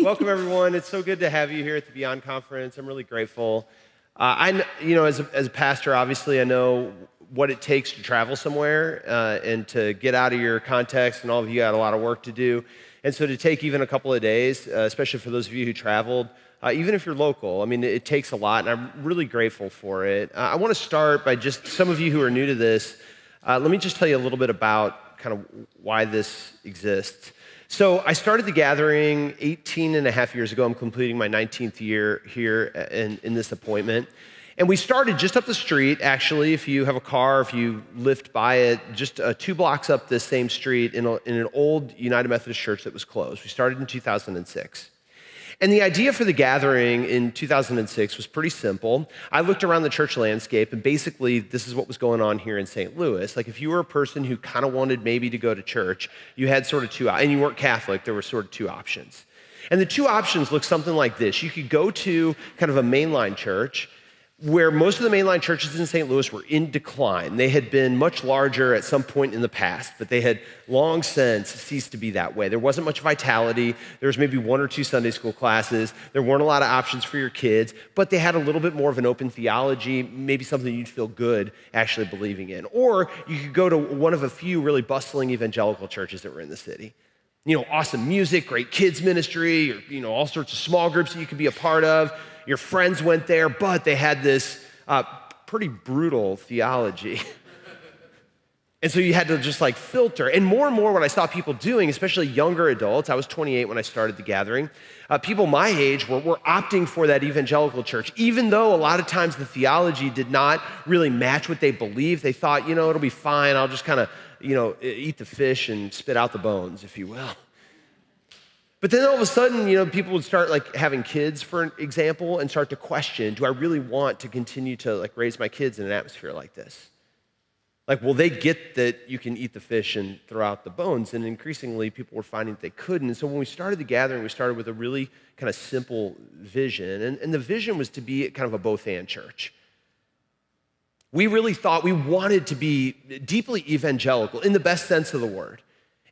Welcome, everyone. It's so good to have you here at the Beyond Conference. I'm really grateful. As a pastor, obviously, I know what it takes to travel somewhere and to get out of your context, and all of you got a lot of work to do. And so to take even a couple of days, especially for those of you who traveled, even if you're local, I mean, it takes a lot, and I'm really grateful for it. I want to start by just some of you who are new to this, let me just tell you a little bit about kind of why this exists. So I started the gathering 18 and a half years ago. I'm completing my 19th year here in this appointment. And we started just up the street, actually, if you have a car, if you lift by it, just 2 blocks up this same street in an old United Methodist church that was closed. We started in 2006. And the idea for the gathering in 2006 was pretty simple. I looked around the church landscape, and basically this is what was going on here in St. Louis. Like if you were a person who kind of wanted maybe to go to church, you had sort of two, and you weren't Catholic, there were sort of 2 options. And the 2 options looked something like this. You could go to kind of a mainline church, where most of the mainline churches in St. Louis were in decline. They had been much larger at some point in the past, but they had long since ceased to be that way. There wasn't much vitality. There was maybe 1 or 2 Sunday school classes. There weren't a lot of options for your kids, but they had a little bit more of an open theology, maybe something you'd feel good actually believing in. Or you could go to one of a few really bustling evangelical churches that were in the city. You know, awesome music, great kids ministry, or, all sorts of small groups that you could be a part of. Your friends went there, but they had this pretty brutal theology. And so you had to just filter. And more what I saw people doing, especially younger adults, I was 28 when I started the gathering, people my age were opting for that evangelical church, even though a lot of times the theology did not really match what they believed. They thought, it'll be fine. I'll just kind of, eat the fish and spit out the bones, if you will. But then all of a sudden, people would start having kids, for example, and start to question, do I really want to continue to raise my kids in an atmosphere like this? Will they get that you can eat the fish and throw out the bones? And increasingly, people were finding that they couldn't. And so when we started the gathering, we started with a really kind of simple vision. And the vision was to be kind of a both-and church. We really thought we wanted to be deeply evangelical in the best sense of the word.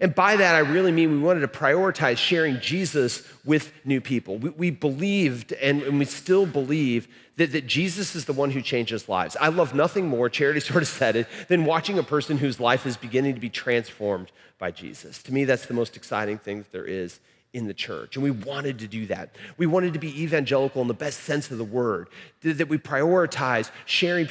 And by that, I really mean we wanted to prioritize sharing Jesus with new people. We believed, and we still believe, that Jesus is the one who changes lives. I love nothing more, Charity sort of said it, than watching a person whose life is beginning to be transformed by Jesus. To me, that's the most exciting thing that there is in the church. And we wanted to do that. We wanted to be evangelical in the best sense of the word, that we prioritize sharing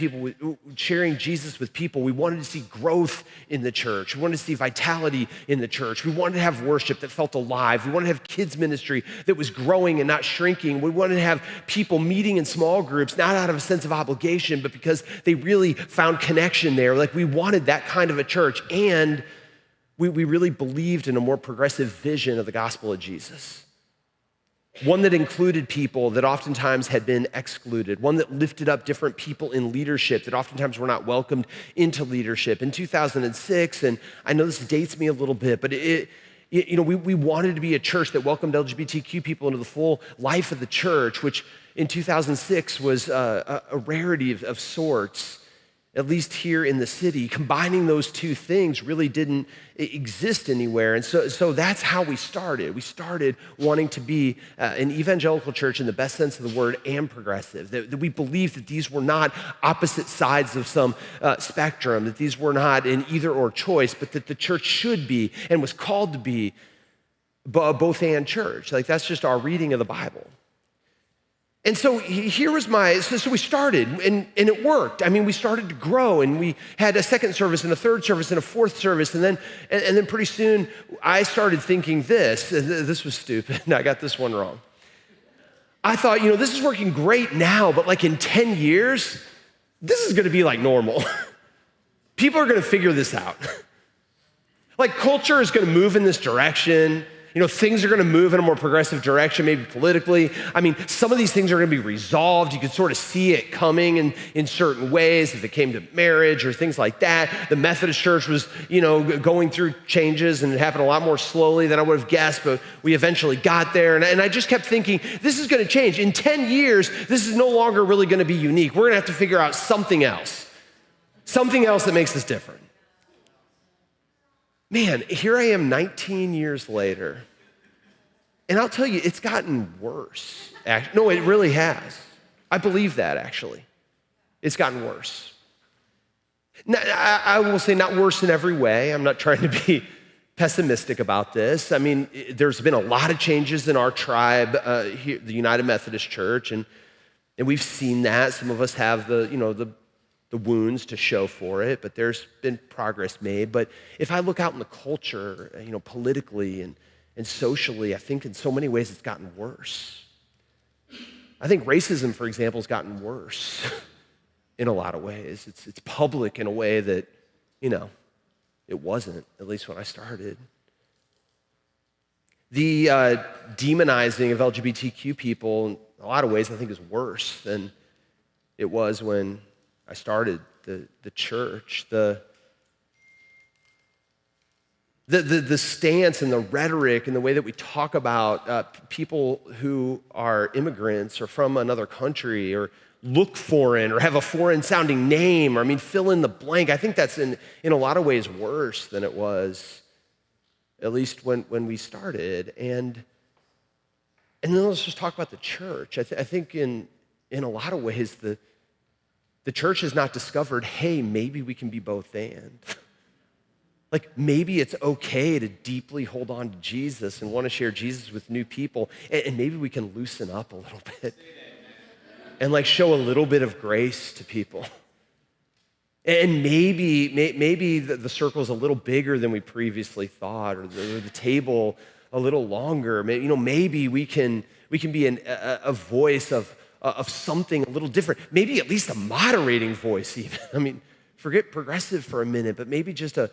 Jesus with people. We wanted to see growth in the church. We wanted to see vitality in the church. We wanted to have worship that felt alive. We wanted to have kids ministry that was growing and not shrinking. We wanted to have people meeting in small groups, not out of a sense of obligation, but because they really found connection there. We wanted that kind of a church. And we really believed in a more progressive vision of the gospel of Jesus. One that included people that oftentimes had been excluded. One that lifted up different people in leadership that oftentimes were not welcomed into leadership. In 2006, and I know this dates me a little bit, but we wanted to be a church that welcomed LGBTQ people into the full life of the church, which in 2006 was a rarity of sorts. At least here in the city, combining those 2 things really didn't exist anywhere. And so that's how we started. We started wanting to be an evangelical church in the best sense of the word and progressive, that we believed that these were not opposite sides of some spectrum, that these were not an either or choice, but that the church should be and was called to be a both-and church. That's just our reading of the Bible. And so here was so we started, and it worked. I mean, we started to grow, and we had a second service and a third service and a fourth service, and then pretty soon I started thinking this was stupid. I got this one wrong. I thought, this is working great now, but in 10 years, this is gonna be normal. People are gonna figure this out. Culture is gonna move in this direction. Things are going to move in a more progressive direction, maybe politically. I mean, some of these things are going to be resolved. You can sort of see it coming in certain ways if it came to marriage or things like that. The Methodist Church was, going through changes, and it happened a lot more slowly than I would have guessed, but we eventually got there. And I just kept thinking, this is going to change. In 10 years, this is no longer really going to be unique. We're going to have to figure out something else that makes this different. Man, here I am 19 years later, And I'll tell you, it's gotten worse. No, it really has. I believe that, actually. It's gotten worse. I will say not worse in every way. I'm not trying to be pessimistic about this. I mean, there's been a lot of changes in our tribe, here, the United Methodist Church, and we've seen that. Some of us have the wounds to show for it, but there's been progress made. But if I look out in the culture, politically and socially, I think in so many ways it's gotten worse. I think racism, for example, has gotten worse in a lot of ways. It's public in a way that, it wasn't, at least when I started. The demonizing of LGBTQ people, in a lot of ways, I think is worse than it was when I started the church. The stance and the rhetoric and the way that we talk about people who are immigrants or from another country or look foreign or have a foreign sounding name, or fill in the blank. I think that's in a lot of ways worse than it was, at least when we started. And then let's just talk about the church. I think in a lot of ways the church has not discovered, hey, maybe we can be both and. Like maybe it's okay to deeply hold on to Jesus and want to share Jesus with new people, and maybe we can loosen up a little bit and show a little bit of grace to people. And maybe the circle's a little bigger than we previously thought, or the table a little longer. Maybe we can be a voice of something a little different. Maybe at least a moderating voice even. Forget progressive for a minute, but maybe just a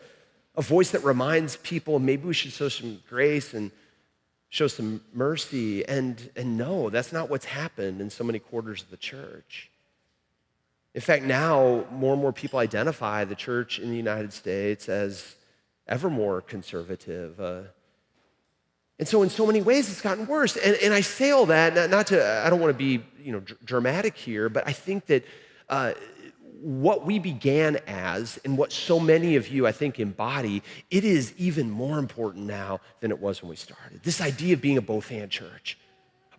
voice that reminds people maybe we should show some grace and show some mercy. And no, that's not what's happened in so many quarters of the church. In fact, now more and more people identify the church in the United States as ever more conservative. And so in so many ways, it's gotten worse. And I say all that, I don't want to be dramatic here, but I think that what we began as and what so many of you, I think, embody, it is even more important now than it was when we started. This idea of being a both-and church.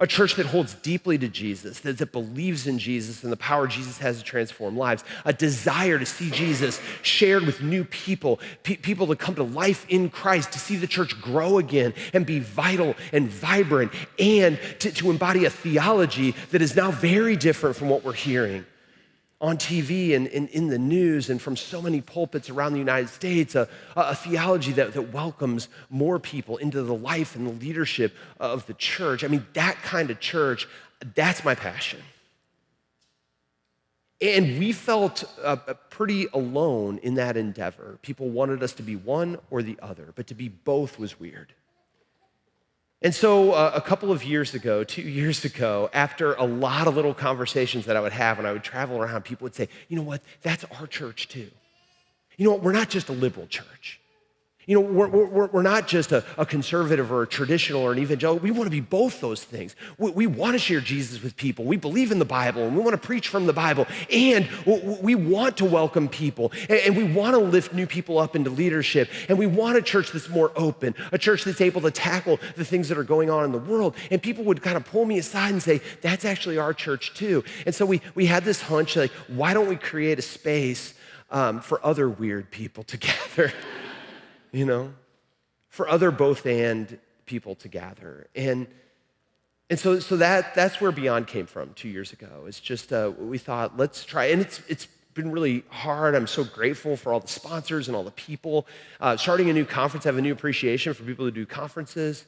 A church that holds deeply to Jesus, that believes in Jesus and the power Jesus has to transform lives. A desire to see Jesus shared with new people, people to come to life in Christ, to see the church grow again and be vital and vibrant, and to embody a theology that is now very different from what we're hearing on TV and in the news and from so many pulpits around the United States, a theology that welcomes more people into the life and the leadership of the church. That kind of church, that's my passion. And we felt pretty alone in that endeavor. People wanted us to be one or the other, but to be both was weird. And so a couple of years ago, 2 years ago, after a lot of little conversations that I would have when I would travel around, people would say, you know what, that's our church too. You know what, we're not just a liberal church. We're not just a conservative or a traditional or an evangelical. We want to be both those things. We want to share Jesus with people. We believe in the Bible, and we want to preach from the Bible, and we want to welcome people, and we want to lift new people up into leadership, and we want a church that's more open, a church that's able to tackle the things that are going on in the world. And people would kind of pull me aside and say, that's actually our church too. And so we had this hunch, why don't we create a space for other weird people to gather? For other both and people to gather. And so that's where Beyond came from 2 years ago. It's just, we thought, let's try. And it's been really hard. I'm so grateful for all the sponsors and all the people. Starting a new conference, I have a new appreciation for people who do conferences.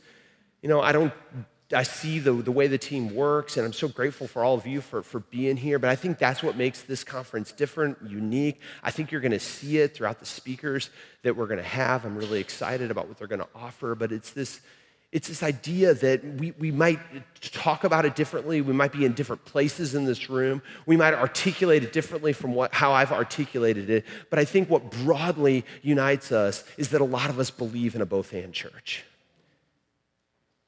I see the way the team works, and I'm so grateful for all of you for being here, but I think that's what makes this conference different, unique. I think you're gonna see it throughout the speakers that we're gonna have. I'm really excited about what they're gonna offer, but it's this idea that we might talk about it differently. We might be in different places in this room. We might articulate it differently from how I've articulated it, but I think what broadly unites us is that a lot of us believe in a both-and church.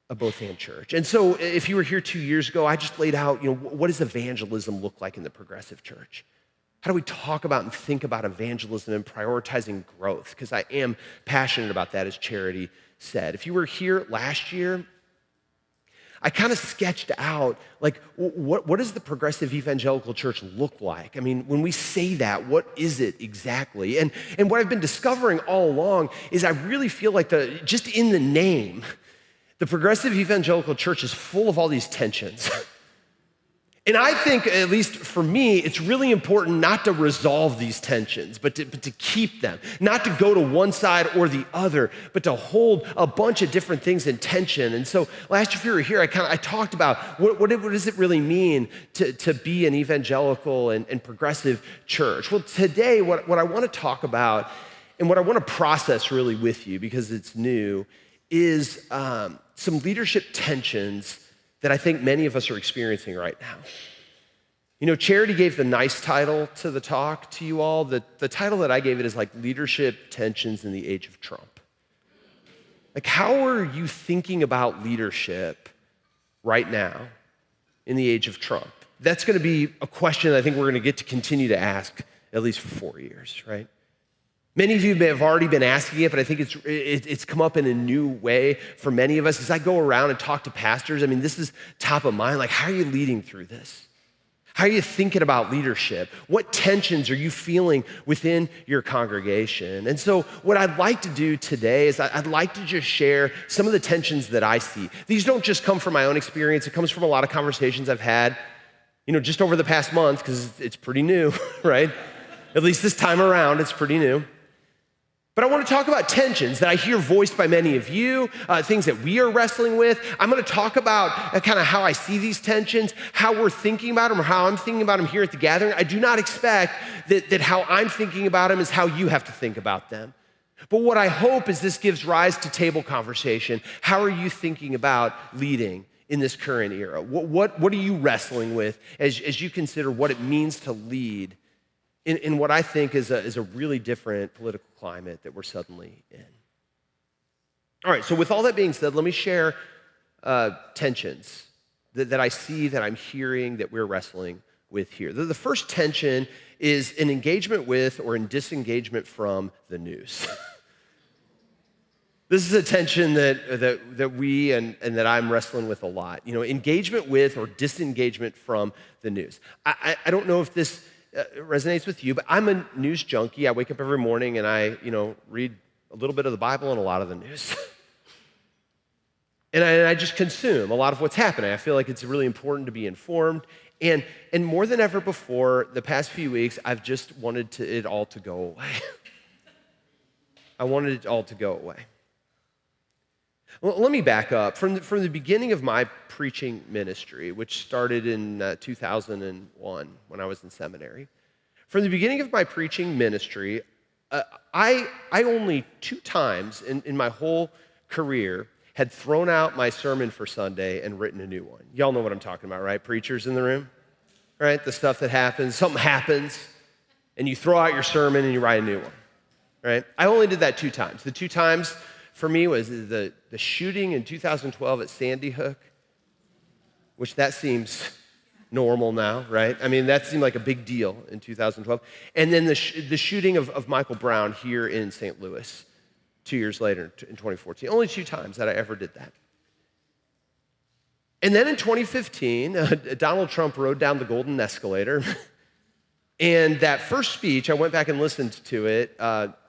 A both-and church. And so if you were here 2 years ago, I just laid out, what does evangelism look like in the progressive church? How do we talk about and think about evangelism and prioritizing growth? Because I am passionate about that, as Charity said. If you were here last year, I kind of sketched out, like, what does the progressive evangelical church look like? I mean, when we say that, what is it exactly? And what I've been discovering all along is I really feel like just in the name, the progressive evangelical church is full of all these tensions. And I think, at least for me, it's really important not to resolve these tensions, but to keep them. Not to go to one side or the other, but to hold a bunch of different things in tension. And so last year, if you were here, I talked about what does it really mean to be an evangelical and progressive church. Well, today, what I want to talk about and what I want to process really with you, because it's new, is some leadership tensions that I think many of us are experiencing right now. You know, Charity gave the nice title to the talk to you all. The title that I gave it is like Leadership Tensions in the Age of Trump. Like, how are you thinking about leadership right now in the age of Trump? That's gonna be a question that I think we're gonna get to continue to ask at least for 4 years, right? Many of you may have already been asking it, but I think it's come up in a new way for many of us. As I go around and talk to pastors, I mean, this is top of mind. Like, how are you leading through this? How are you thinking about leadership? What tensions are you feeling within your congregation? And so what I'd like to do today is I'd like to just share some of the tensions that I see. These don't just come from my own experience. It comes from a lot of conversations I've had, you know, just over the past month, because it's pretty new, right? At least this time around, it's pretty new. But I want to talk about tensions that I hear voiced by many of you, things that we are wrestling with. I'm going to talk about kind of how I see these tensions, how we're thinking about them, or how I'm thinking about them here at the gathering. I do not expect that how I'm thinking about them is how you have to think about them. But what I hope is this gives rise to table conversation. How are you thinking about leading in this current era? What are you wrestling with as you consider what it means to lead in what I think is a really different political climate that we're suddenly in? All right, so with all that being said, let me share tensions that I see, that I'm hearing, that we're wrestling with here. The first tension is an engagement with or in disengagement from the news. This is a tension that we and that I'm wrestling with a lot. You know, engagement with or disengagement from the news. I don't know if this resonates with you, but I'm a news junkie. I wake up every morning and I, read a little bit of the Bible and a lot of the news. and I just consume a lot of what's happening. I feel like it's really important to be informed. And more than ever before, the past few weeks, I've just wanted it all to go away. I wanted it all to go away. Well, let me back up. From the beginning of my preaching ministry, which started in 2001 when I was in seminary, from the beginning of my preaching ministry, I only 2 times in my whole career had thrown out my sermon for Sunday and written a new one. Y'all know what I'm talking about, right? Preachers in the room, right? The stuff that happens, something happens, and you throw out your sermon and you write a new one, right? I only did that 2 times. The 2 times for me was the shooting in 2012 at Sandy Hook, which that seems normal now, right? I mean, that seemed like a big deal in 2012. And then the shooting of Michael Brown here in St. Louis 2 years later in 2014. Only 2 times that I ever did that. And then in 2015, Donald Trump rode down the golden escalator. And that first speech, I went back and listened to it,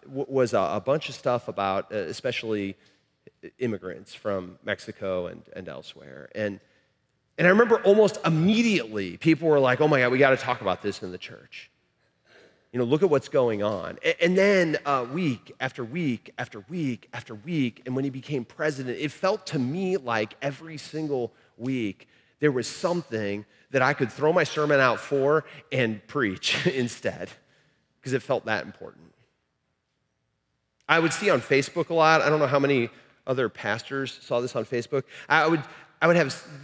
was a bunch of stuff about especially immigrants from Mexico and elsewhere. And I remember almost immediately people were like, oh my God, we got to talk about this in the church. You know, look at what's going on. And then week after week after week after week, and when he became president, it felt to me like every single week there was something that I could throw my sermon out for and preach instead, because it felt that important. I would see on Facebook a lot, I don't know how many other pastors saw this on Facebook,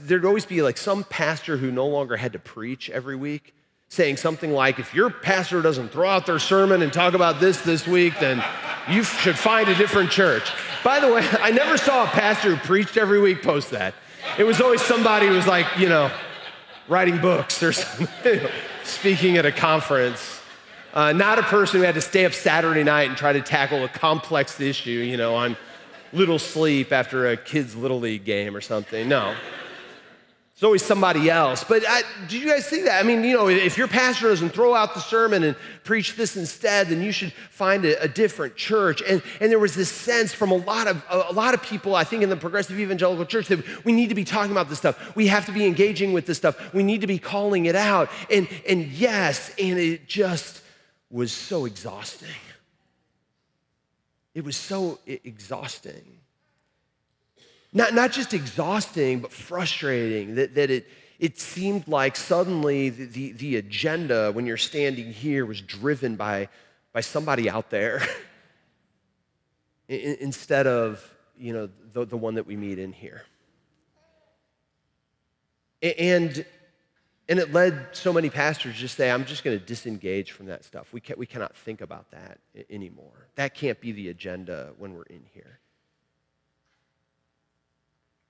there'd always be like some pastor who no longer had to preach every week, saying something like, if your pastor doesn't throw out their sermon and talk about this week, then you should find a different church. By the way, I never saw a pastor who preached every week post that. It was always somebody who was like, writing books or something, speaking at a conference. Not a person who had to stay up Saturday night and try to tackle a complex issue, on little sleep after a kid's Little League game or something. No. It's always somebody else. But did you guys see that? I mean, if your pastor doesn't throw out the sermon and preach this instead, then you should find a different church. And there was this sense from a lot of people, I think, in the progressive evangelical church that we need to be talking about this stuff. We have to be engaging with this stuff. We need to be calling it out. And yes, and it just was so exhausting. It was so exhausting. Not just exhausting, but frustrating, that it seemed like suddenly the agenda when you're standing here was driven by somebody out there instead of the one that we meet in here. And it led so many pastors to just say, I'm just going to disengage from that stuff. We cannot think about that anymore. That can't be the agenda when we're in here.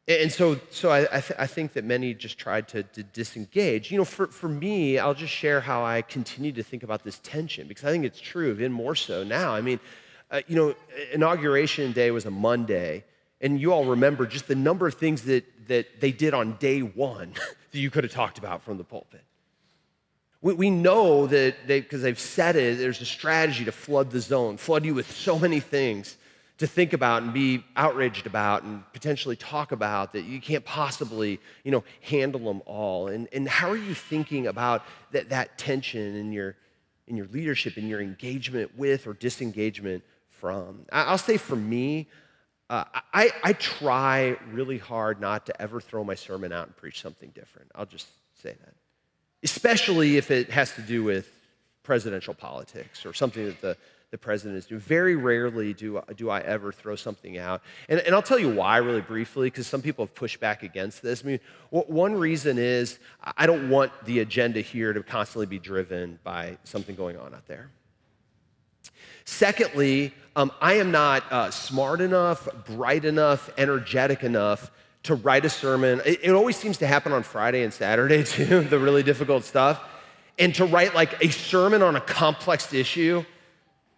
And so I think that many just tried to disengage. For me, I'll just share how I continue to think about this tension, because I think it's true, even more so now. I mean, Inauguration Day was a Monday, and you all remember just the number of things that they did on day one that you could have talked about from the pulpit. We know that because they've said it, there's a strategy to flood the zone, flood you with so many things to think about and be outraged about and potentially talk about that you can't possibly, handle them all. And how are you thinking about that tension in your leadership, in your engagement with or disengagement from? I'll say for me, I try really hard not to ever throw my sermon out and preach something different. I'll just say that. Especially if it has to do with presidential politics or something that the president is doing. Very rarely do I ever throw something out. And I'll tell you why really briefly, because some people have pushed back against this. I mean, one reason is I don't want the agenda here to constantly be driven by something going on out there. Secondly, I am not smart enough, bright enough, energetic enough to write a sermon. It always seems to happen on Friday and Saturday too, the really difficult stuff. And to write like a sermon on a complex issue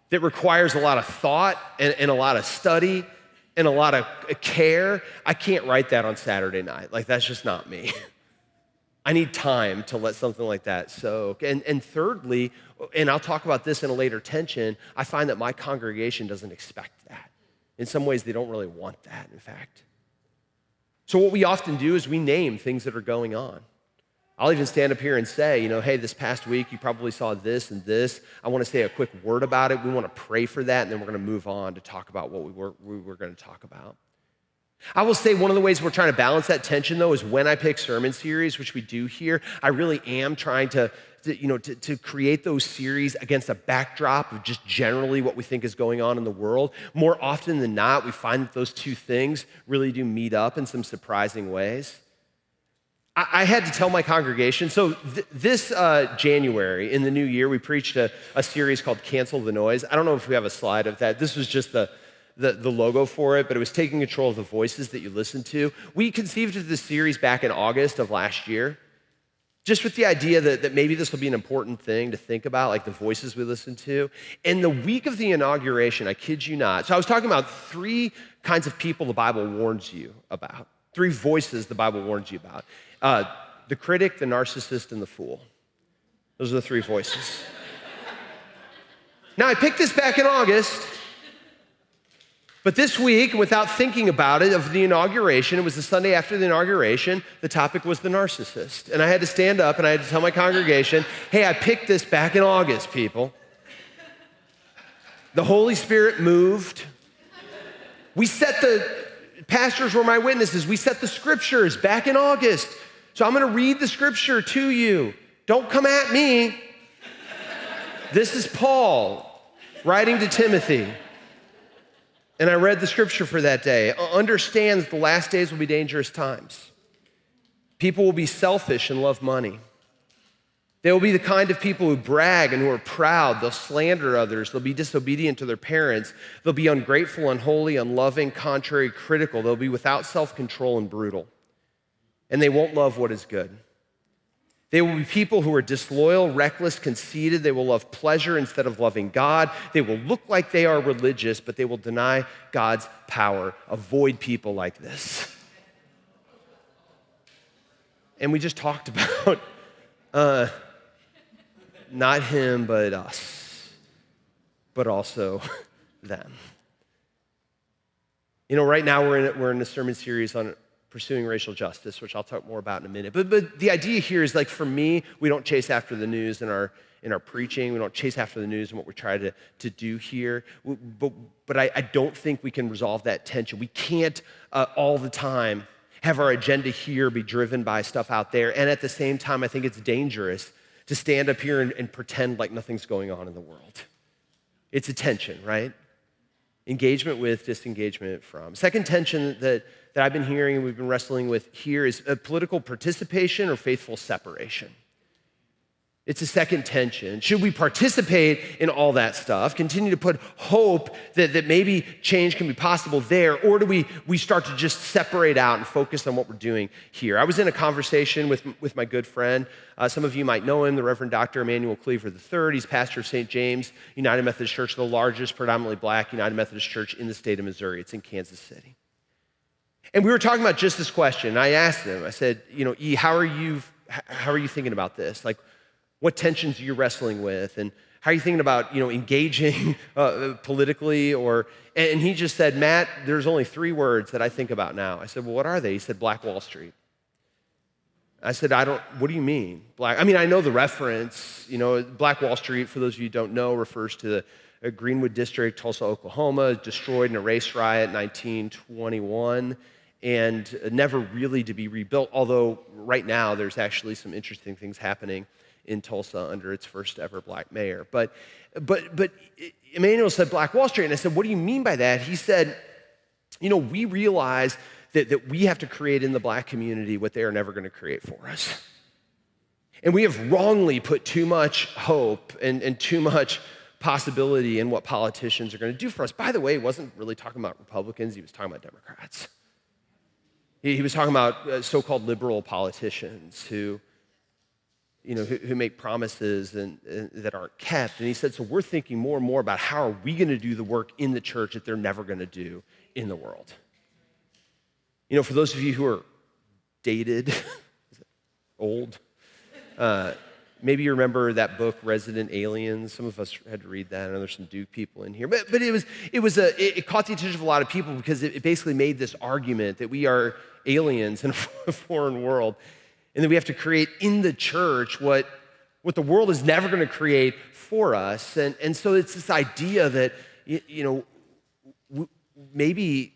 that requires a lot of thought and a lot of study and a lot of care, I can't write that on Saturday night. Like, that's just not me. I need time to let something like that soak. And thirdly, and I'll talk about this in a later tension, I find that my congregation doesn't expect that. In some ways, they don't really want that, in fact. So what we often do is we name things that are going on. I'll even stand up here and say, hey, this past week you probably saw this and this. I want to say a quick word about it. We want to pray for that, and then we're going to move on to talk about what we were going to talk about. I will say one of the ways we're trying to balance that tension, though, is when I pick sermon series, which we do here, I really am trying to create those series against a backdrop of just generally what we think is going on in the world. More often than not, we find that those two things really do meet up in some surprising ways. I had to tell my congregation, so this January, in the new year, we preached a series called Cancel the Noise. I don't know if we have a slide of that. This was just the logo for it, but it was taking control of the voices that you listen to. We conceived of this series back in August of last year, just with the idea that maybe this will be an important thing to think about, like the voices we listen to. And the week of the inauguration, I kid you not, so I was talking about 3 kinds of people the Bible warns you about, 3 voices the Bible warns you about. The critic, the narcissist, and the fool. Those are the 3 voices. Now, I picked this back in August, but this week, without thinking about it, of the inauguration, it was the Sunday after the inauguration, the topic was the narcissist. And I had to stand up and I had to tell my congregation, hey, I picked this back in August, people. The Holy Spirit moved. Pastors were my witnesses. We set the scriptures back in August. So I'm going to read the scripture to you. Don't come at me. This is Paul writing to Timothy. And I read the scripture for that day. Understand that the last days will be dangerous times. People will be selfish and love money. They will be the kind of people who brag and who are proud. They'll slander others. They'll be disobedient to their parents. They'll be ungrateful, unholy, unloving, contrary, critical. They'll be without self-control and brutal. And they won't love what is good. They will be people who are disloyal, reckless, conceited. They will love pleasure instead of loving God. They will look like they are religious, but they will deny God's power. Avoid people like this. And we just talked about uh, not him, but us, but also them. You know, right now we're in a sermon series on pursuing racial justice, which I'll talk more about in a minute. But the idea here is, like, for me, we don't chase after the news in our preaching. We don't chase after the news and what we try to do here. But I don't think we can resolve that tension. We can't all the time have our agenda here be driven by stuff out there. And at the same time, I think it's dangerous to stand up here and pretend like nothing's going on in the world. It's a tension, right? Engagement with, disengagement from. Second tension that I've been hearing and we've been wrestling with here is political participation or faithful separation. It's a second tension. Should we participate in all that stuff, continue to put hope that maybe change can be possible there, or do we start to just separate out and focus on what we're doing here? I was in a conversation with my good friend. Some of you might know him, the Reverend Dr. Emmanuel Cleaver III. He's pastor of St. James United Methodist Church, the largest predominantly Black United Methodist Church in the state of Missouri. It's in Kansas City. And we were talking about just this question. I asked him, I said, you know, E, how are you thinking about this? Like, what tensions are you wrestling with? And how are you thinking about, engaging politically? And he just said, Matt, there's only 3 words that I think about now. I said, well, what are they? He said, Black Wall Street. I said, what do you mean? I know the reference. Black Wall Street, for those of you who don't know, refers to the Greenwood District, Tulsa, Oklahoma, destroyed in a race riot in 1921, and never really to be rebuilt, although right now there's actually some interesting things happening in Tulsa under its first ever Black mayor. But Emmanuel said Black Wall Street, and I said, what do you mean by that? He said, we realize that we have to create in the Black community what they are never going to create for us. And we have wrongly put too much hope and too much possibility in what politicians are going to do for us. By the way, he wasn't really talking about Republicans, he was talking about Democrats. He was talking about so-called liberal politicians who make promises and that aren't kept. And he said, so we're thinking more and more about how are we going to do the work in the church that they're never going to do in the world. For those of you who are dated, old, maybe you remember that book, Resident Aliens. Some of us had to read that. I know there's some Duke people in here. But it caught the attention of a lot of people because it basically made this argument that we are aliens in a foreign world, and that we have to create in the church what the world is never going to create for us. And so it's this idea that, maybe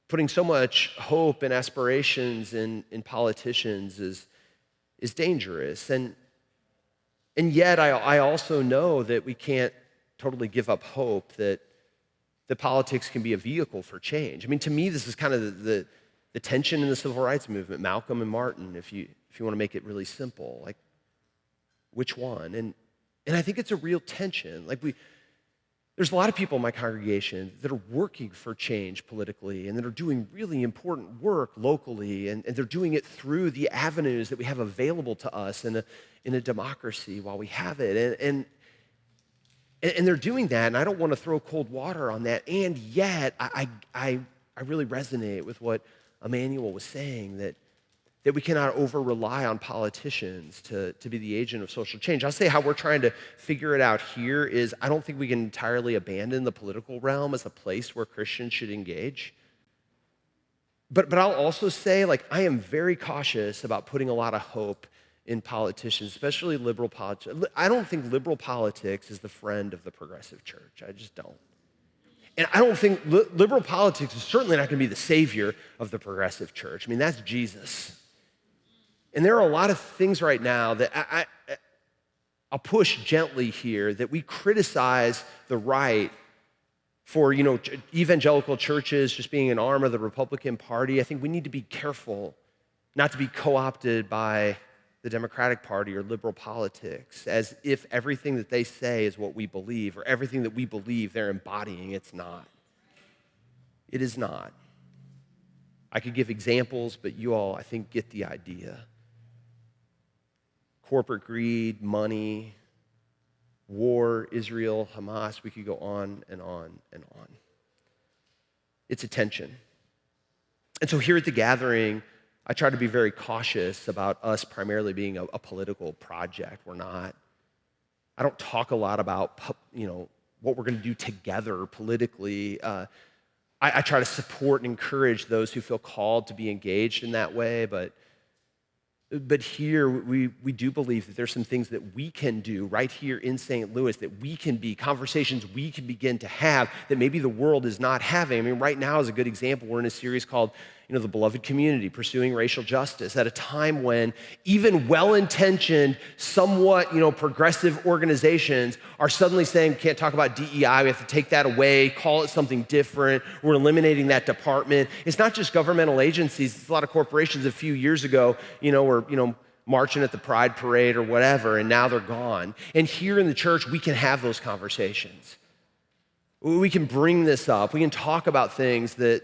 putting so much hope and aspirations in politicians is dangerous. And yet I also know that we can't totally give up hope that politics can be a vehicle for change. I mean, to me, this is kind of the tension in the civil rights movement, Malcolm and Martin, if you want to make it really simple, like, which one? And I think it's a real tension. Like, there's a lot of people in my congregation that are working for change politically and that are doing really important work locally, and they're doing it through the avenues that we have available to us in a democracy while we have it. And they're doing that, and I don't want to throw cold water on that. And yet, I really resonate with what Emmanuel was saying, that we cannot over-rely on politicians to be the agent of social change. I'll say how we're trying to figure it out here is I don't think we can entirely abandon the political realm as a place where Christians should engage. But I'll also say, like, I am very cautious about putting a lot of hope in politicians, especially liberal politics. I don't think liberal politics is the friend of the progressive church. I just don't. And I don't think liberal politics is certainly not going to be the savior of the progressive church. I mean, that's Jesus. And there are a lot of things right now that I'll push gently here, that we criticize the right for, evangelical churches just being an arm of the Republican Party. I think we need to be careful not to be co-opted by the Democratic Party or liberal politics, as if everything that they say is what we believe, or everything that we believe they're embodying. It's not. It is not. I could give examples, but you all, I think, get the idea. Corporate greed, money, war, Israel, Hamas, we could go on and on and on. It's a tension. And so here at the gathering, I try to be very cautious about us primarily being a political project. We're not. I don't talk a lot about, what we're going to do together politically. I try to support and encourage those who feel called to be engaged in that way, but here we do believe that there's some things that we can do right here in St. Louis, that we can be, conversations we can begin to have that maybe the world is not having. I mean, right now is a good example. We're in a series called, The Beloved Community, Pursuing Racial Justice, at a time when even well-intentioned, somewhat, progressive organizations are suddenly saying, we can't talk about DEI, we have to take that away, call it something different, we're eliminating that department. It's not just governmental agencies, it's a lot of corporations a few years ago, were, marching at the Pride Parade or whatever, and now they're gone. And here in the church, we can have those conversations. We can bring this up. We can talk about things that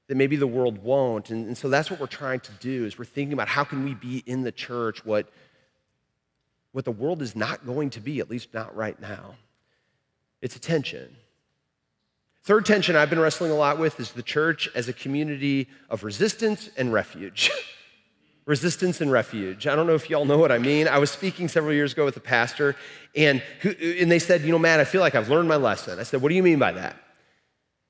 maybe the world won't. And so that's what we're trying to do, is we're thinking about how can we be in the church what the world is not going to be, at least not right now. It's a tension. Third tension I've been wrestling a lot with is the church as a community of resistance and refuge. Resistance and refuge. I don't know if y'all know what I mean. I was speaking several years ago with a pastor, and they said, Matt, I feel like I've learned my lesson. I said, what do you mean by that?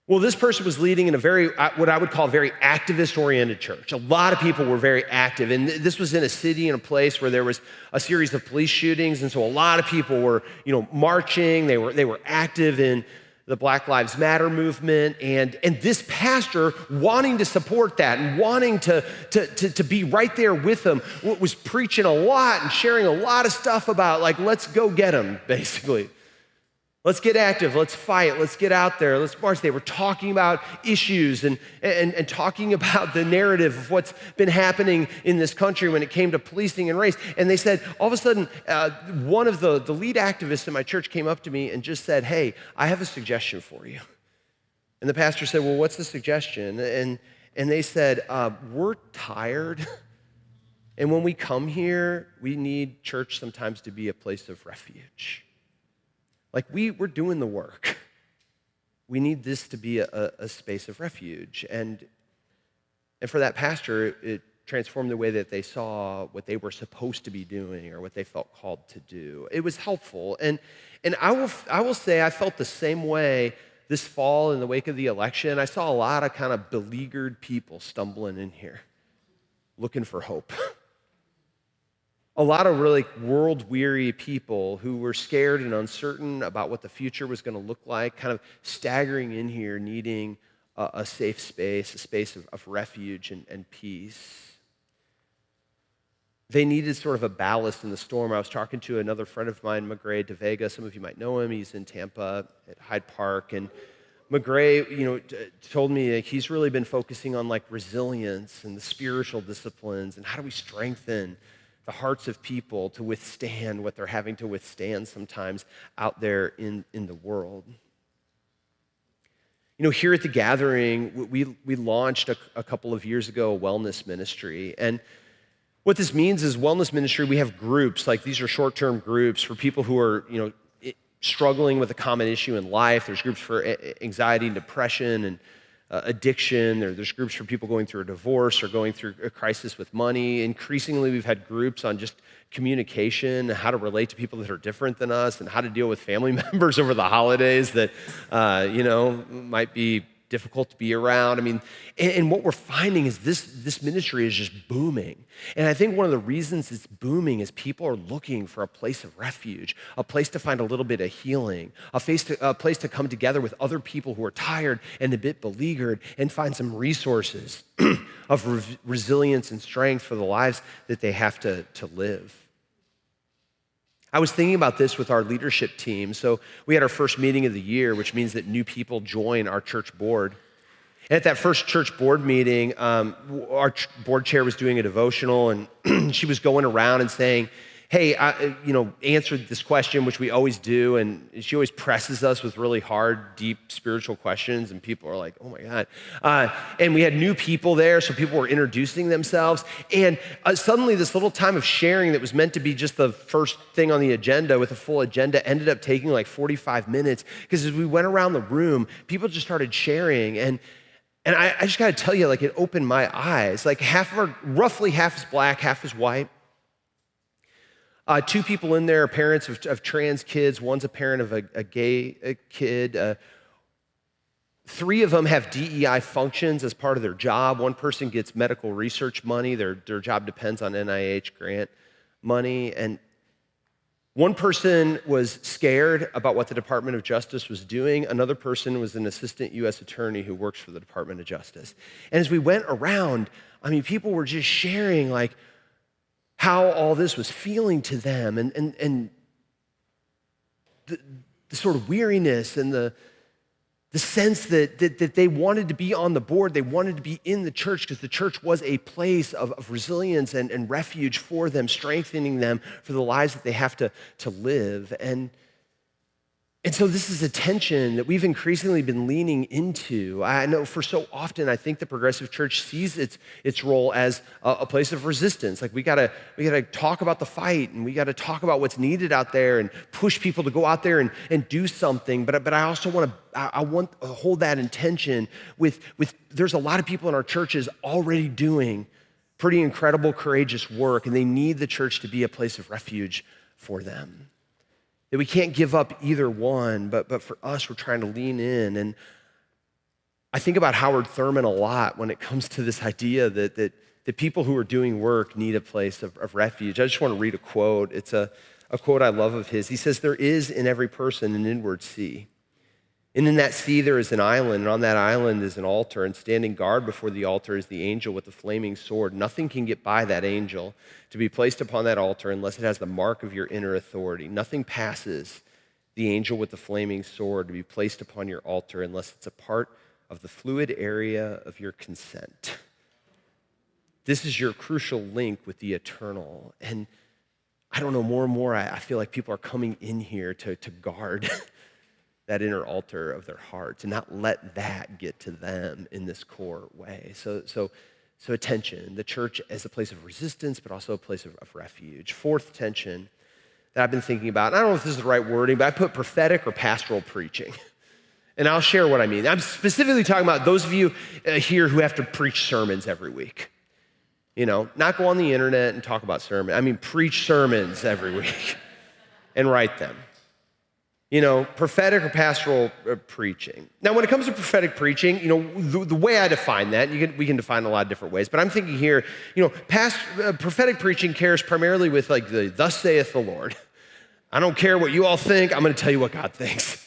Well, this person was leading in a very, what I would call very activist-oriented church. A lot of people were very active, and this was in a city, in a place where there was a series of police shootings, and so a lot of people were, marching. They were active in the Black Lives Matter movement, and this pastor, wanting to support that and wanting to be right there with them, was preaching a lot and sharing a lot of stuff about, like, let's go get them, basically. Let's get active, let's fight, let's get out there, let's march. They were talking about issues and talking about the narrative of what's been happening in this country when it came to policing and race. And they said, all of a sudden, one of the lead activists in my church came up to me and just said, hey, I have a suggestion for you. And the pastor said, well, what's the suggestion? And they said, we're tired. And when we come here, we need church sometimes to be a place of refuge. Like, we're doing the work. We need this to be a space of refuge. And for that pastor, it transformed the way that they saw what they were supposed to be doing or what they felt called to do. It was helpful. And I will say I felt the same way this fall in the wake of the election. I saw a lot of kind of beleaguered people stumbling in here, looking for hope. A lot of really world-weary people who were scared and uncertain about what the future was going to look like, kind of staggering in here, needing a safe space, a space of refuge and peace. They needed sort of a ballast in the storm. I was talking to another friend of mine, McGray DeVega. Some of you might know him. He's in Tampa at Hyde Park. And McGray, told me, like, he's really been focusing on, like, resilience and the spiritual disciplines and how do we strengthen the hearts of people to withstand what they're having to withstand sometimes out there in the world. Here at the Gathering, we launched a couple of years ago a wellness ministry. And what this means is wellness ministry, we have groups, like these are short-term groups for people who are, struggling with a common issue in life. There's groups for anxiety and depression and addiction. There's groups for people going through a divorce or going through a crisis with money. Increasingly, we've had groups on just communication, how to relate to people that are different than us, and how to deal with family members over the holidays that, might be difficult to be around. I mean, and what we're finding is this ministry is just booming. And I think one of the reasons it's booming is people are looking for a place of refuge, a place to find a little bit of healing, a place to come together with other people who are tired and a bit beleaguered and find some resources of resilience and strength for the lives that they have to live. I was thinking about this with our leadership team. So we had our first meeting of the year, which means that new people join our church board. And at that first church board meeting, our board chair was doing a devotional, and she was going around and saying, hey, answered this question, which we always do, and she always presses us with really hard, deep spiritual questions, and people are like, oh my God. And we had new people there, so people were introducing themselves, and suddenly this little time of sharing that was meant to be just the first thing on the agenda with a full agenda ended up taking like 45 minutes, because as we went around the room, people just started sharing, and And I just gotta tell you, like, it opened my eyes. Like, roughly half is black, half is white. Two people in there are parents of trans kids. One's a parent of a gay kid. Three of them have DEI functions as part of their job. One person gets medical research money. Their job depends on NIH grant money. And one person was scared about what the Department of Justice was doing. Another person was an assistant U.S. attorney who works for the Department of Justice. And as we went around, I mean, people were just sharing, like, how all this was feeling to them, and the sort of weariness and the sense that they wanted to be on the board, they wanted to be in the church because the church was a place of resilience and refuge for them, strengthening them for the lives that they have to live. And so this is a tension that we've increasingly been leaning into. I know for so often, I think the progressive church sees its role as a place of resistance. Like we gotta talk about the fight, and we gotta talk about what's needed out there and push people to go out there and do something. But I also want to hold that intention with there's a lot of people in our churches already doing pretty incredible, courageous work, and they need the church to be a place of refuge for them. That we can't give up either one, but for us, we're trying to lean in. And I think about Howard Thurman a lot when it comes to this idea that the people who are doing work need a place of refuge. I just want to read a quote. It's a quote I love of his. He says, "There is in every person an inward sea. And in that sea there is an island, and on that island is an altar, and standing guard before the altar is the angel with the flaming sword. Nothing can get by that angel to be placed upon that altar unless it has the mark of your inner authority. Nothing passes the angel with the flaming sword to be placed upon your altar unless it's a part of the fluid area of your consent. This is your crucial link with the eternal." And I don't know, more and more, I feel like people are coming in here to guard that inner altar of their hearts and not let that get to them in this core way. So attention, the church as a place of resistance, but also a place of refuge. Fourth tension that I've been thinking about, and I don't know if this is the right wording, but I put prophetic or pastoral preaching. And I'll share what I mean. I'm specifically talking about those of you here who have to preach sermons every week. You know, not go on the internet and talk about sermons. I mean, preach sermons every week and write them. You know, prophetic or pastoral preaching. Now, when it comes to prophetic preaching, you know, the way I define that, we can define a lot of different ways, but I'm thinking here, you know, prophetic preaching cares primarily with like the "thus saith the Lord." I don't care what you all think, I'm gonna tell you what God thinks.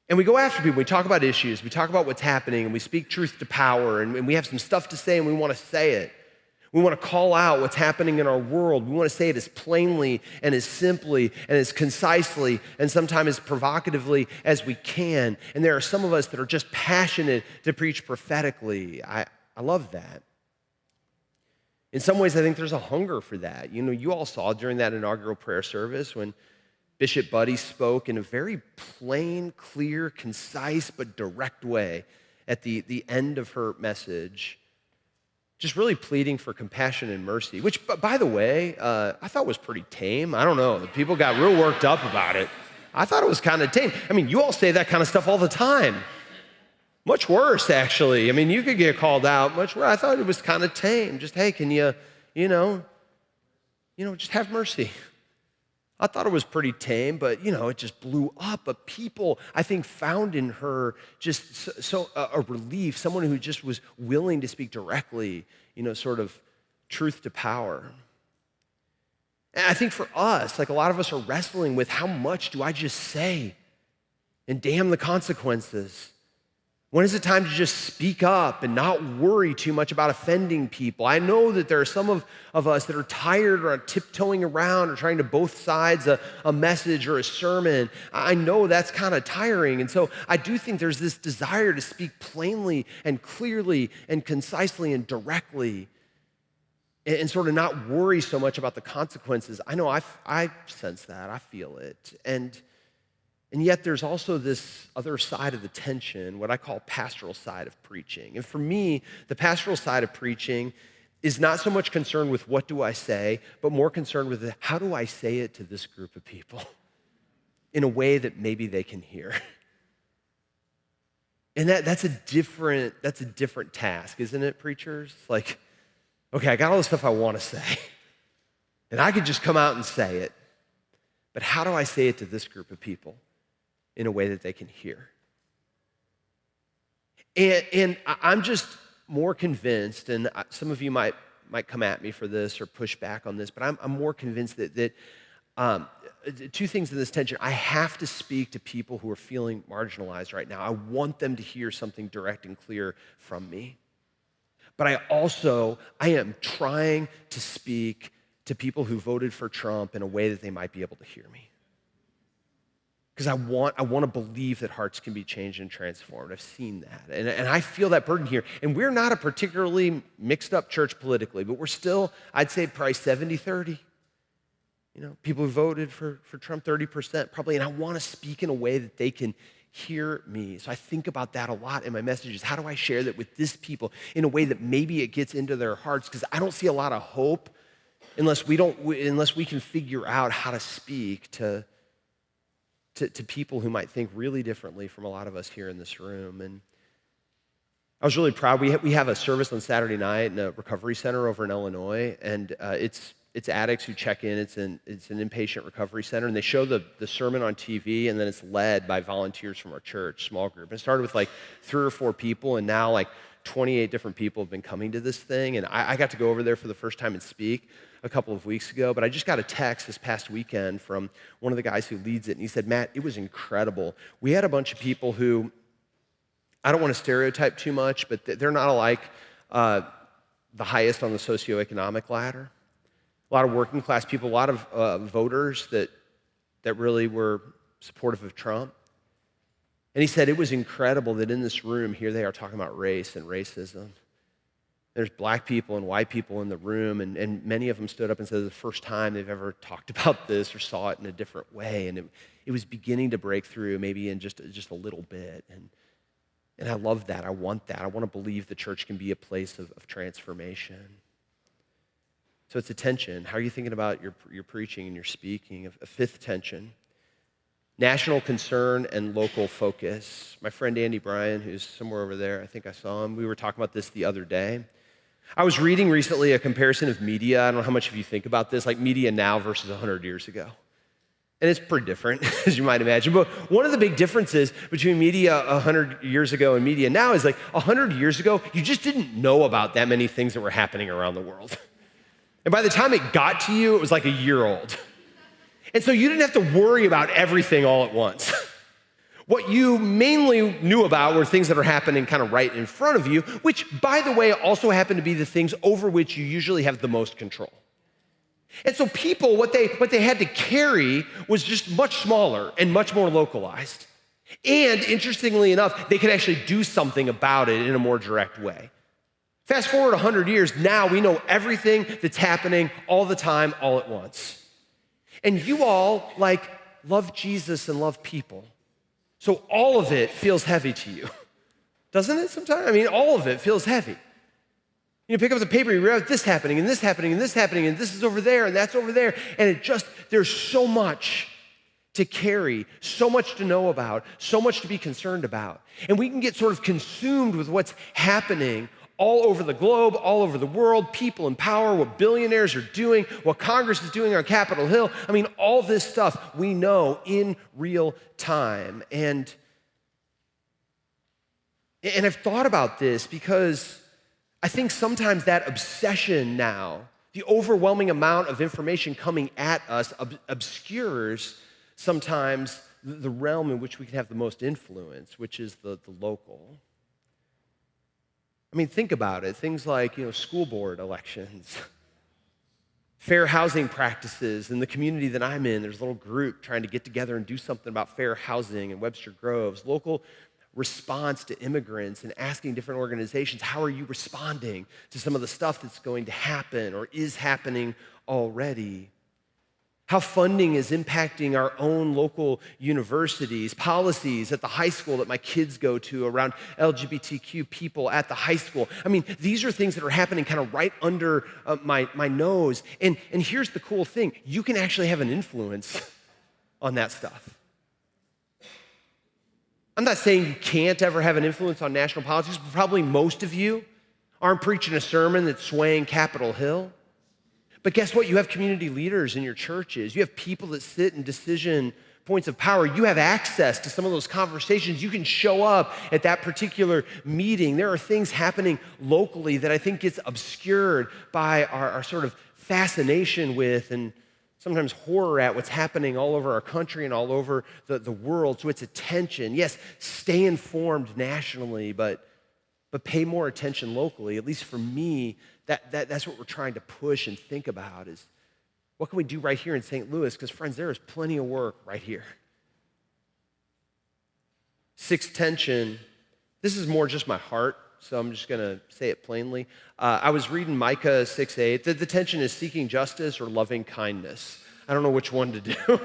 And we go after people, we talk about issues, we talk about what's happening, and we speak truth to power, and we have some stuff to say, and we wanna say it. We want to call out what's happening in our world. We want to say it as plainly and as simply and as concisely and sometimes as provocatively as we can. And there are some of us that are just passionate to preach prophetically. I love that. In some ways, I think there's a hunger for that. You know, you all saw during that inaugural prayer service when Bishop Buddy spoke in a very plain, clear, concise, but direct way at the end of her message, just really pleading for compassion and mercy, which, by the way, I thought was pretty tame. I don't know. People got real worked up about it. I thought it was kind of tame. I mean, you all say that kind of stuff all the time. Much worse, actually. I mean, you could get called out much worse. I thought it was kind of tame. Just, hey, can you just have mercy. I thought it was pretty tame, but, you know, it just blew up. But people, I think, found in her just a relief, someone who just was willing to speak directly, you know, sort of truth to power. And I think for us, like a lot of us are wrestling with how much do I just say and damn the consequences? When is it time to just speak up and not worry too much about offending people? I know that there are some of us that are tired or are tiptoeing around or trying to both sides a message or a sermon. I know that's kind of tiring. And so I do think there's this desire to speak plainly and clearly and concisely and directly and sort of not worry so much about the consequences. I know I sense that. I feel it. And yet there's also this other side of the tension, what I call pastoral side of preaching. And for me, the pastoral side of preaching is not so much concerned with what do I say, but more concerned with how do I say it to this group of people in a way that maybe they can hear. And that's a different task, isn't it, preachers? Like, okay, I got all the stuff I want to say, and I could just come out and say it, but how do I say it to this group of people in a way that they can hear? And I'm just more convinced, and some of you might come at me for this or push back on this, but I'm more convinced that two things in this tension. I have to speak to people who are feeling marginalized right now. I want them to hear something direct and clear from me. But I am trying to speak to people who voted for Trump in a way that they might be able to hear me. Because I want to believe that hearts can be changed and transformed. I've seen that. And I feel that burden here. And we're not a particularly mixed up church politically, but we're still, I'd say, probably 70-30. People who voted for Trump, 30% probably, and I want to speak in a way that they can hear me. So I think about that a lot in my messages. How do I share that with this people in a way that maybe it gets into their hearts? Because I don't see a lot of hope unless we can figure out how to speak to people who might think really differently from a lot of us here in this room. And I was really proud. We have a service on Saturday night in a recovery center over in Illinois, and it's addicts who check in. It's an inpatient recovery center, and they show the sermon on TV, and then it's led by volunteers from our church, small group. And it started with like 3 or 4 people, and now like 28 different people have been coming to this thing. And I got to go over there for the first time and speak a couple of weeks ago, but I just got a text this past weekend from one of the guys who leads it, and he said, Matt, it was incredible. We had a bunch of people who, I don't want to stereotype too much, but they're not like the highest on the socioeconomic ladder. A lot of working class people, a lot of voters that really were supportive of Trump. And he said it was incredible that in this room, here they are talking about race and racism. There's black people and white people in the room, and many of them stood up and said the first time they've ever talked about this or saw it in a different way. And it was beginning to break through maybe in just a little bit. And I love that. I want that. I want to believe the church can be a place of transformation. So it's a tension. How are you thinking about your preaching and your speaking? A fifth tension, national concern and local focus. My friend Andy Bryan, who's somewhere over there, I think I saw him, we were talking about this the other day. I was reading recently a comparison of media. I don't know how much of you think about this, like media now versus 100 years ago. And it's pretty different, as you might imagine. But one of the big differences between media 100 years ago and media now is like 100 years ago, you just didn't know about that many things that were happening around the world. And by the time it got to you, it was like a year old. And so you didn't have to worry about everything all at once. What you mainly knew about were things that are happening kind of right in front of you, which, by the way, also happen to be the things over which you usually have the most control. And so people, what they had to carry was just much smaller and much more localized. And interestingly enough, they could actually do something about it in a more direct way. Fast forward 100 years, now we know everything that's happening all the time, all at once. And you all, love Jesus and love people. So all of it feels heavy to you. Doesn't it sometimes? I mean, all of it feels heavy. You pick up the paper, you realize this happening, and this happening, and this happening, and this is over there, and that's over there. And there's so much to carry, so much to know about, so much to be concerned about. And we can get sort of consumed with what's happening all over the globe, all over the world, people in power, what billionaires are doing, what Congress is doing on Capitol Hill. I mean, all this stuff we know in real time. And I've thought about this because I think sometimes that obsession now, the overwhelming amount of information coming at us obscures sometimes the realm in which we can have the most influence, which is the local. I mean, think about it. Things like, school board elections, fair housing practices. In the community that I'm in, there's a little group trying to get together and do something about fair housing in Webster Groves. Local response to immigrants and asking different organizations, how are you responding to some of the stuff that's going to happen or is happening already? How funding is impacting our own local universities, policies at the high school that my kids go to around LGBTQ people at the high school. I mean, these are things that are happening kind of right under my nose. And here's the cool thing. You can actually have an influence on that stuff. I'm not saying you can't ever have an influence on national politics, but probably most of you aren't preaching a sermon that's swaying Capitol Hill. But guess what? You have community leaders in your churches. You have people that sit in decision points of power. You have access to some of those conversations. You can show up at that particular meeting. There are things happening locally that I think gets obscured by our sort of fascination with and sometimes horror at what's happening all over our country and all over the world. So it's attention. Yes, stay informed nationally, but pay more attention locally. At least for me, that's what we're trying to push and think about is what can we do right here in St. Louis? Because friends, there is plenty of work right here. Sixth tension, this is more just my heart, so I'm just going to say it plainly. I was reading Micah 6:8. The tension is seeking justice or loving kindness. I don't know which one to do.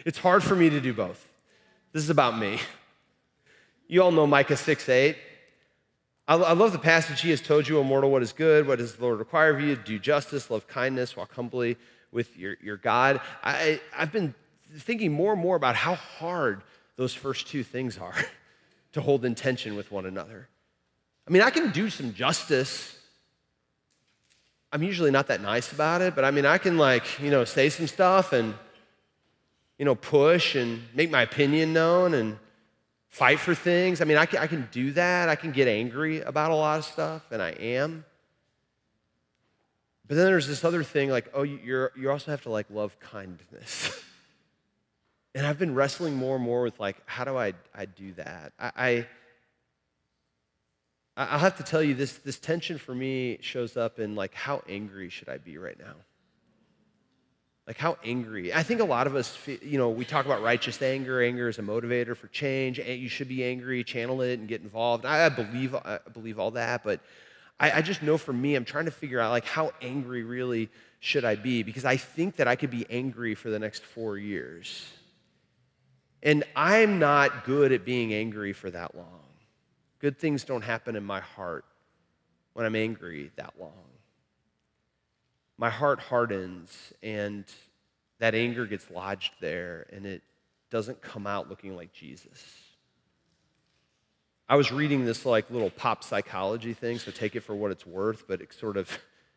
It's hard for me to do both. This is about me. You all know Micah 6:8. I love the passage. He has told you, O mortal, what is good, what does the Lord require of you? Do justice, love kindness, walk humbly with your God. I've been thinking more and more about how hard those first two things are to hold in tension with one another. I mean, I can do some justice. I'm usually not that nice about it, but I mean, I can say some stuff and, push and make my opinion known and fight for things. I mean, I can do that. I can get angry about a lot of stuff, and I am. But then there's this other thing, you also have to love kindness. And I've been wrestling more and more with how do I do that? I'll have to tell you this tension for me shows up in how angry should I be right now? How angry. I think a lot of us, we talk about righteous anger. Anger is a motivator for change. You should be angry, channel it, and get involved. I believe all that, but I just know for me, I'm trying to figure out how angry really should I be, because I think that I could be angry for the next 4 years. And I'm not good at being angry for that long. Good things don't happen in my heart when I'm angry that long. My heart hardens, and that anger gets lodged there, and it doesn't come out looking like Jesus. I was reading this little pop psychology thing, so take it for what it's worth, but it sort of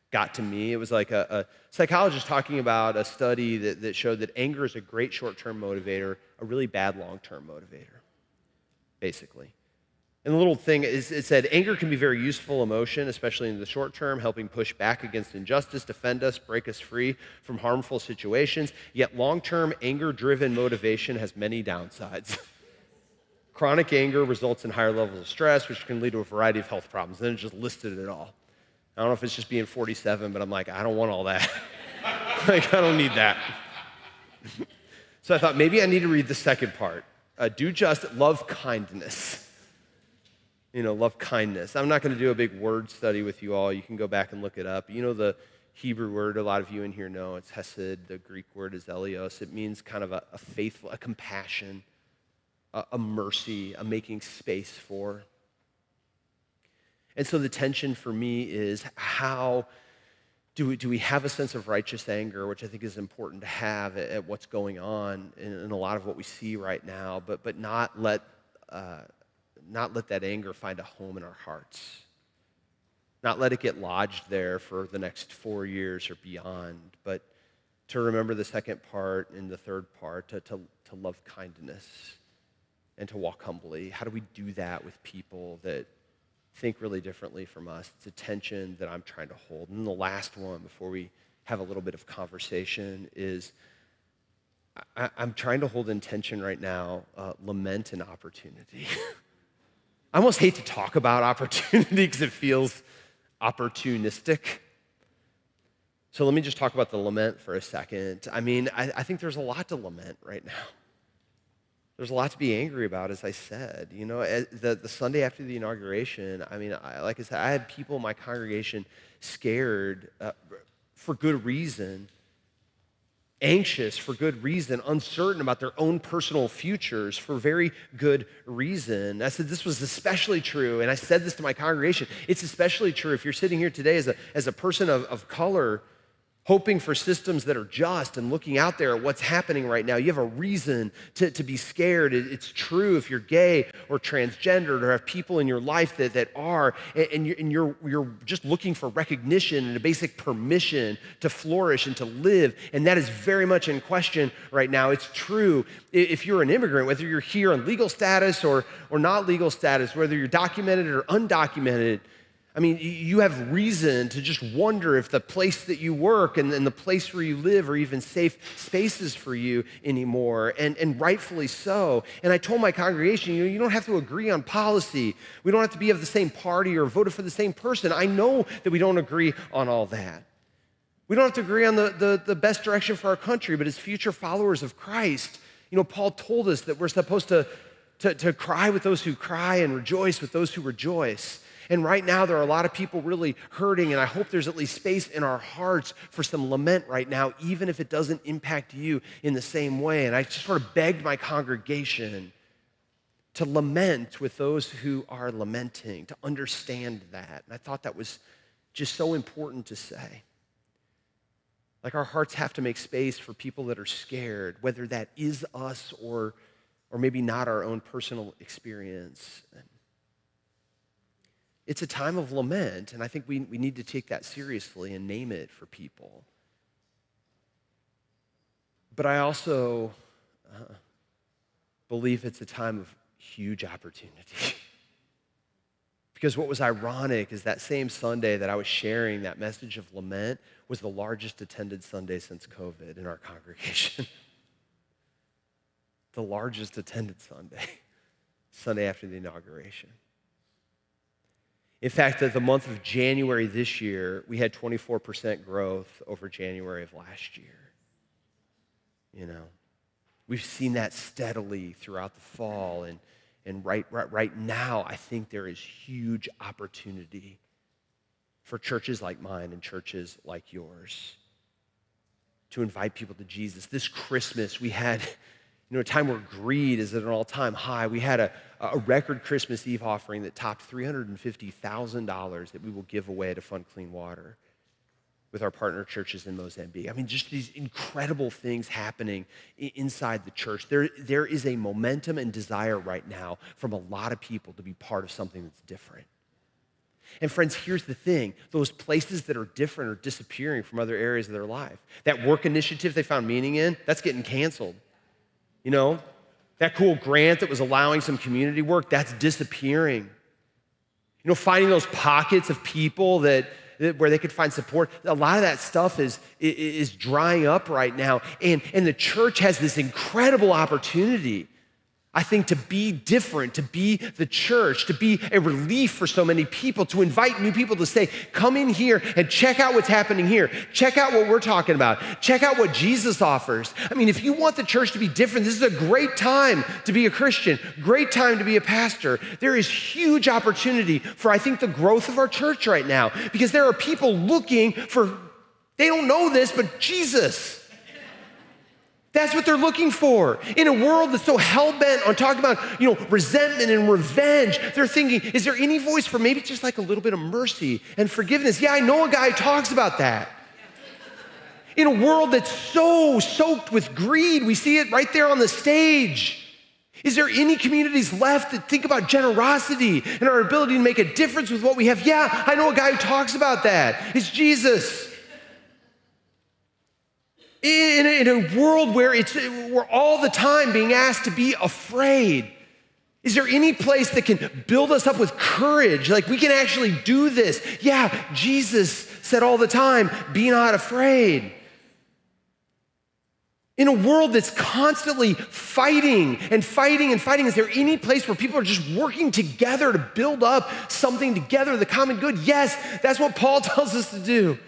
got to me. It was a psychologist talking about a study that showed that anger is a great short-term motivator, a really bad long-term motivator, basically. And the little thing is, it said, anger can be very useful emotion, especially in the short term, helping push back against injustice, defend us, break us free from harmful situations. Yet long-term anger-driven motivation has many downsides. Chronic anger results in higher levels of stress, which can lead to a variety of health problems. And then it just listed it all. I don't know if it's just being 47, but I'm I don't want all that. I don't need that. So I thought maybe I need to read the second part. Do justice, love kindness. Love kindness. I'm not going to do a big word study with you all. You can go back and look it up. The Hebrew word, a lot of you in here know, it's hesed. The Greek word is elios. It means kind of a faithful, a compassion, a mercy, a making space for. And so the tension for me is how do we have a sense of righteous anger, which I think is important to have at what's going on in a lot of what we see right now, but not let that anger find a home in our hearts. Not let it get lodged there for the next 4 years or beyond, but to remember the second part and the third part, to love kindness and to walk humbly. How do we do that with people that think really differently from us? It's a tension that I'm trying to hold. And the last one, before we have a little bit of conversation, is I'm trying to hold in tension right now, lament and opportunity. I almost hate to talk about opportunity because it feels opportunistic. So let me just talk about the lament for a second. I mean, I think there's a lot to lament right now. There's a lot to be angry about, as I said. The Sunday after the inauguration, like I said, I had people in my congregation scared for good reason, anxious for good reason, uncertain about their own personal futures for very good reason. I said this was especially true, and I said this to my congregation. It's especially true if you're sitting here today as a person of color, hoping for systems that are just and looking out there at what's happening right now. You have a reason to be scared. It's true if you're gay or transgendered or have people in your life that are, and you're just looking for recognition and a basic permission to flourish and to live, and that is very much in question right now. It's true if you're an immigrant, whether you're here on legal status or not legal status, whether you're documented or undocumented. I mean, you have reason to just wonder if the place that you work and the place where you live are even safe spaces for you anymore, and rightfully so. And I told my congregation, you don't have to agree on policy. We don't have to be of the same party or voted for the same person. I know that we don't agree on all that. We don't have to agree on the best direction for our country, but as future followers of Christ, Paul told us that we're supposed to cry with those who cry and rejoice with those who rejoice. And right now, there are a lot of people really hurting, and I hope there's at least space in our hearts for some lament right now, even if it doesn't impact you in the same way. And I just sort of begged my congregation to lament with those who are lamenting, to understand that. And I thought that was just so important to say. Like, our hearts have to make space for people that are scared, whether that is us or maybe not our own personal experience. It's a time of lament, and I think we need to take that seriously and name it for people. But I also believe it's a time of huge opportunity. Because what was ironic is that same Sunday that I was sharing that message of lament was the largest attended Sunday since COVID in our congregation. The largest attended Sunday after the inauguration. In fact, the month of January this year, we had 24% growth over January of last year. We've seen that steadily throughout the fall, and right now, I think there is huge opportunity for churches like mine and churches like yours to invite people to Jesus. This Christmas, we had a time where greed is at an all-time high. We had a record Christmas Eve offering that topped $350,000 that we will give away to fund clean water with our partner churches in Mozambique. I mean, just these incredible things happening inside the church. There is a momentum and desire right now from a lot of people to be part of something that's different. And friends, here's the thing. Those places that are different are disappearing from other areas of their life. That work initiative they found meaning in, that's getting canceled. That cool grant that was allowing some community work, that's disappearing. Finding those pockets of people that where they could find support, a lot of that stuff is drying up right now. And the church has this incredible opportunity, I think, to be different, to be the church, to be a relief for so many people, to invite new people to say, come in here and check out what's happening here. Check out what we're talking about. Check out what Jesus offers. I mean, if you want the church to be different, this is a great time to be a Christian, great time to be a pastor. There is huge opportunity for, I think, the growth of our church right now, because there are people looking for, they don't know this, but Jesus. That's what they're looking for. In a world that's so hell-bent on talking about, resentment and revenge, they're thinking, is there any voice for maybe just like a little bit of mercy and forgiveness? Yeah, I know a guy who talks about that. In a world that's so soaked with greed, we see it right there on the stage. Is there any communities left that think about generosity and our ability to make a difference with what we have? Yeah, I know a guy who talks about that. It's Jesus. In a world where we're all the time being asked to be afraid, is there any place that can build us up with courage? Like, we can actually do this. Yeah, Jesus said all the time, be not afraid. In a world that's constantly fighting and fighting and fighting, is there any place where people are just working together to build up something together, the common good? Yes, that's what Paul tells us to do.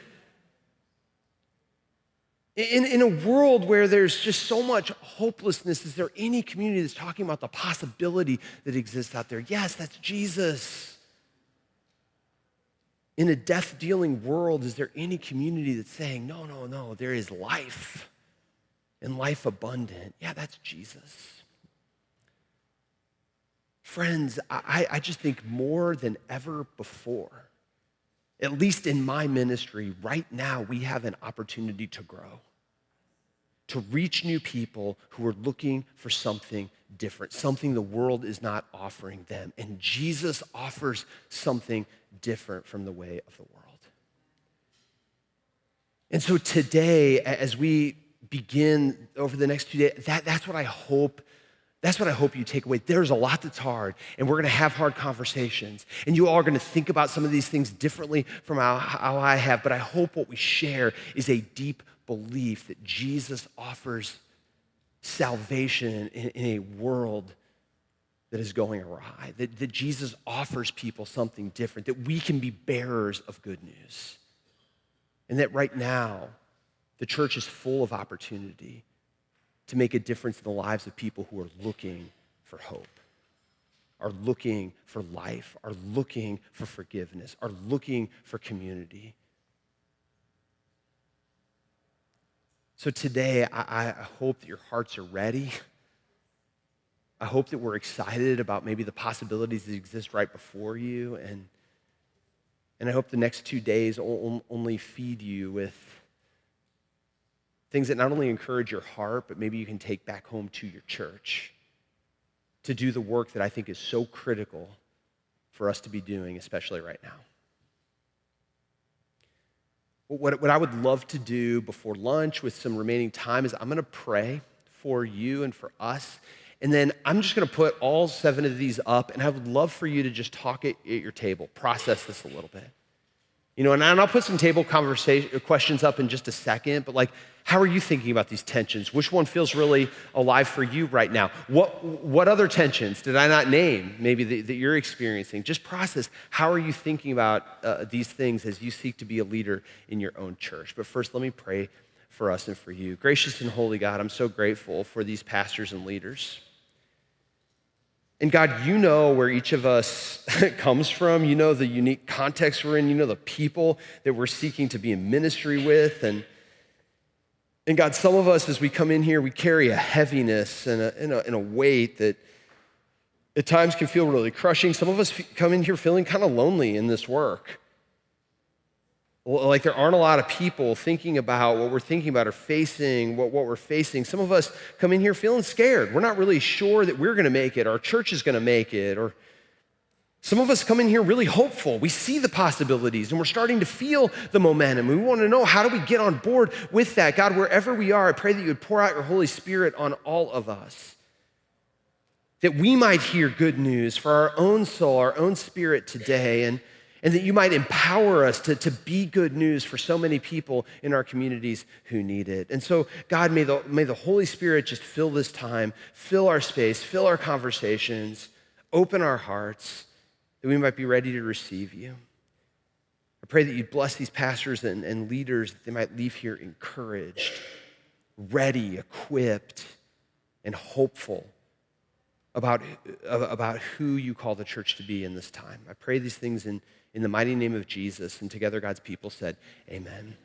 In a world where there's just so much hopelessness, is there any community that's talking about the possibility that exists out there? Yes, that's Jesus. In a death-dealing world, is there any community that's saying, no, there is life and life abundant? Yeah, that's Jesus. Friends, I just think more than ever before, At least in my ministry, right now, we have an opportunity to grow, to reach new people who are looking for something different, something the world is not offering them. And Jesus offers something different from the way of the world. And so today, as we begin over the next 2 days, that's what I hope. That's what I hope you take away. There's a lot that's hard, and we're gonna have hard conversations, and you all are gonna think about some of these things differently from how I have, but I hope what we share is a deep belief that Jesus offers salvation in a world that is going awry, that Jesus offers people something different, that we can be bearers of good news, and that right now, the church is full of opportunity to make a difference in the lives of people who are looking for hope, are looking for life, are looking for forgiveness, are looking for community. So today, I hope that your hearts are ready. I hope that we're excited about maybe the possibilities that exist right before you. And I hope the next 2 days only feed you with things that not only encourage your heart, but maybe you can take back home to your church to do the work that I think is so critical for us to be doing, especially right now. What I would love to do before lunch with some remaining time is I'm gonna pray for you and for us, and then I'm just gonna put all 7 of these up, and I would love for you to just talk at your table, process this a little bit. You know, and I'll put some table questions up in just a second, but like, how are you thinking about these tensions? Which one feels really alive for you right now? What other tensions did I not name maybe that you're experiencing? Just process, how are you thinking about these things as you seek to be a leader in your own church? But first, let me pray for us and for you. Gracious and holy God, I'm so grateful for these pastors and leaders. And God, you know where each of us comes from. You know the unique context we're in. You know the people that we're seeking to be in ministry with. And God, some of us, as we come in here, we carry a heaviness and a weight that at times can feel really crushing. Some of us come in here feeling kind of lonely in this work. Like there aren't a lot of people thinking about what we're thinking about or facing what we're facing. Some of us come in here feeling scared. We're not really sure that we're gonna make it, our church is gonna make it. Or some of us come in here really hopeful. We see the possibilities and we're starting to feel the momentum. We wanna know, how do we get on board with that? God, wherever we are, I pray that you would pour out your Holy Spirit on all of us, that we might hear good news for our own soul, our own spirit today, and that you might empower us to be good news for so many people in our communities who need it. And so, God, may the Holy Spirit just fill this time, fill our space, fill our conversations, open our hearts, that we might be ready to receive you. I pray that you bless these pastors and leaders, that they might leave here encouraged, ready, equipped, and hopeful about who you call the church to be in this time. I pray these things in the mighty name of Jesus, and together God's people said, amen.